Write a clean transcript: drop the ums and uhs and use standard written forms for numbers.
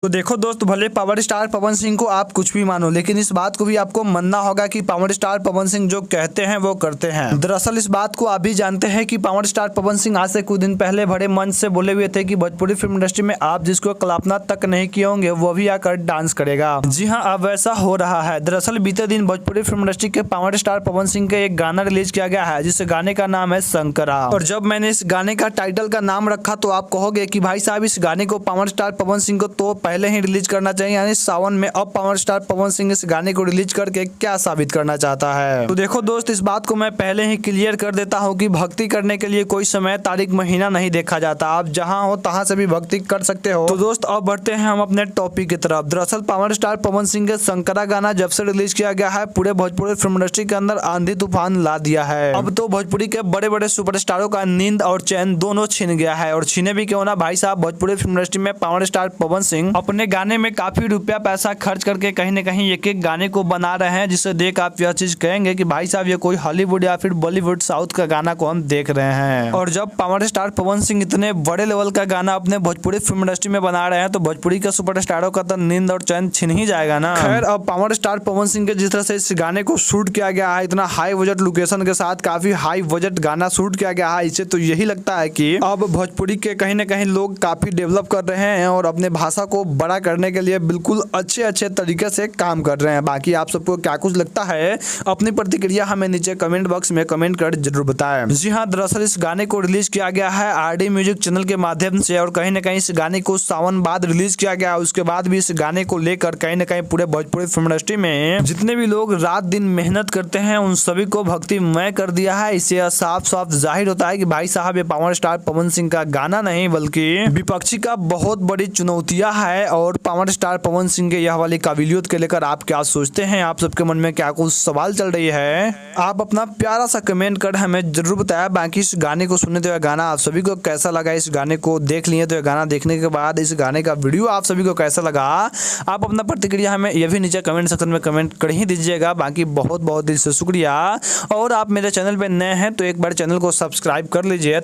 तो देखो दोस्त, भले पावर स्टार पवन सिंह को आप कुछ भी मानो, लेकिन इस बात को भी आपको मानना होगा कि पावर स्टार पवन सिंह जो कहते हैं वो करते हैं। दरअसल इस बात को आप भी जानते हैं कि पावर स्टार पवन सिंह आज से कुछ दिन पहले बड़े मंच से बोले हुए थे कि भोजपुरी फिल्म इंडस्ट्री में आप जिसको कल्पना तक नहीं किए होंगे वो भी आकर डांस करेगा। जी हाँ, अब वैसा हो रहा है। दरअसल बीते दिन भोजपुरी फिल्म इंडस्ट्री के पावर स्टार पवन सिंह का एक गाना रिलीज किया गया है, जिस गाने का नाम है शंकरा। और जब मैंने इस गाने का टाइटल का नाम रखा तो आप कहोगे कि भाई साहब, इस गाने को पावर स्टार पवन सिंह को तो पहले ही रिलीज करना चाहिए, यानी सावन में। अब पावर स्टार पवन सिंह इस गाने को रिलीज करके क्या साबित करना चाहता है? तो देखो दोस्त, इस बात को मैं पहले ही क्लियर कर देता हूँ कि भक्ति करने के लिए कोई समय, तारीख, महीना नहीं देखा जाता। आप जहाँ हो तहाँ से भी भक्ति कर सकते हो। तो दोस्त, अब बढ़ते हैं हम अपने टॉपिक की तरफ। दरअसल पावर स्टार पवन सिंह के शंकरा गाना जब से रिलीज किया गया है, पूरे भोजपुरी फिल्म इंडस्ट्री के अंदर आंधी तूफान ला दिया है। अब तो भोजपुरी के बड़े बड़े सुपरस्टारों का नींद और चैन दोनों छीन गया है। और छीने भी क्यों ना भाई साहब, भोजपुरी फिल्म इंडस्ट्री में पावर स्टार पवन सिंह अपने गाने में काफी रुपया पैसा खर्च करके कहीं न कहीं एक एक गाने को बना रहे हैं, जिसे देख आप यह चीज कहेंगे कि भाई साहब, ये कोई हॉलीवुड या फिर बॉलीवुड साउथ का गाना को हम देख रहे हैं। और जब पावर स्टार पवन सिंह इतने बड़े लेवल का गाना अपने भोजपुरी फिल्म इंडस्ट्री में बना रहे हैं, तो भोजपुरी के सुपरस्टारों का तो नींद और चैन छिन ही जाएगा ना। खैर, अब पावर स्टार पवन सिंह के जिस तरह से इस गाने को शूट किया गया है, इतना हाई बजट लोकेशन के साथ काफी हाई बजट गाना शूट किया गया है, इससे तो यही लगता है कि अब भोजपुरी के कहीं न कहीं लोग काफी डेवलप कर रहे हैं और अपने भाषा को बड़ा करने के लिए बिल्कुल अच्छे तरीके से काम कर रहे हैं। बाकी आप सबको क्या कुछ लगता है, अपनी प्रतिक्रिया हमें नीचे कमेंट बॉक्स में कमेंट कर जरूर बताएं। जी हाँ, दरअसल इस गाने को रिलीज किया गया है आरडी म्यूजिक चैनल के माध्यम से, और कहीं न कहीं इस गाने को सावन बाद रिलीज किया गया। उसके बाद भी इस गाने को लेकर कहीं न कहीं पूरे भोजपुरी फिल्म इंडस्ट्री में जितने भी लोग रात दिन मेहनत करते हैं, उन सभी को भक्तिमय कर दिया है। इससे साफ साफ जाहिर होता है कि भाई साहब, ये पावर स्टार पवन सिंह का गाना नहीं बल्कि विपक्षी का बहुत बड़ी चुनौतियां है। और पावर स्टार पवन सिंह के यह वाली काबिलियत के लेकर आप क्या सोचते हैं? आप सबके मन में क्या कुछ सवाल चल रही है? आप अपना प्यारा सा कमेंट कर हमें जरूर बताया। बाकी इस गाने को सुनने तो यह गाना आप सभी को कैसा लगा, इस गाने को देख लिए तो यह गाना देखने के बाद इस गाने का वीडियो आप सभी को कैसा लगा, आप अपना प्रतिक्रिया हमें यह भी नीचे कमेंट सेक्शन में कमेंट कर ही दीजिएगा। बाकी बहुत बहुत दिल से शुक्रिया। और आप मेरे चैनल पे नए हैं तो एक बार चैनल को सब्सक्राइब कर लीजिए।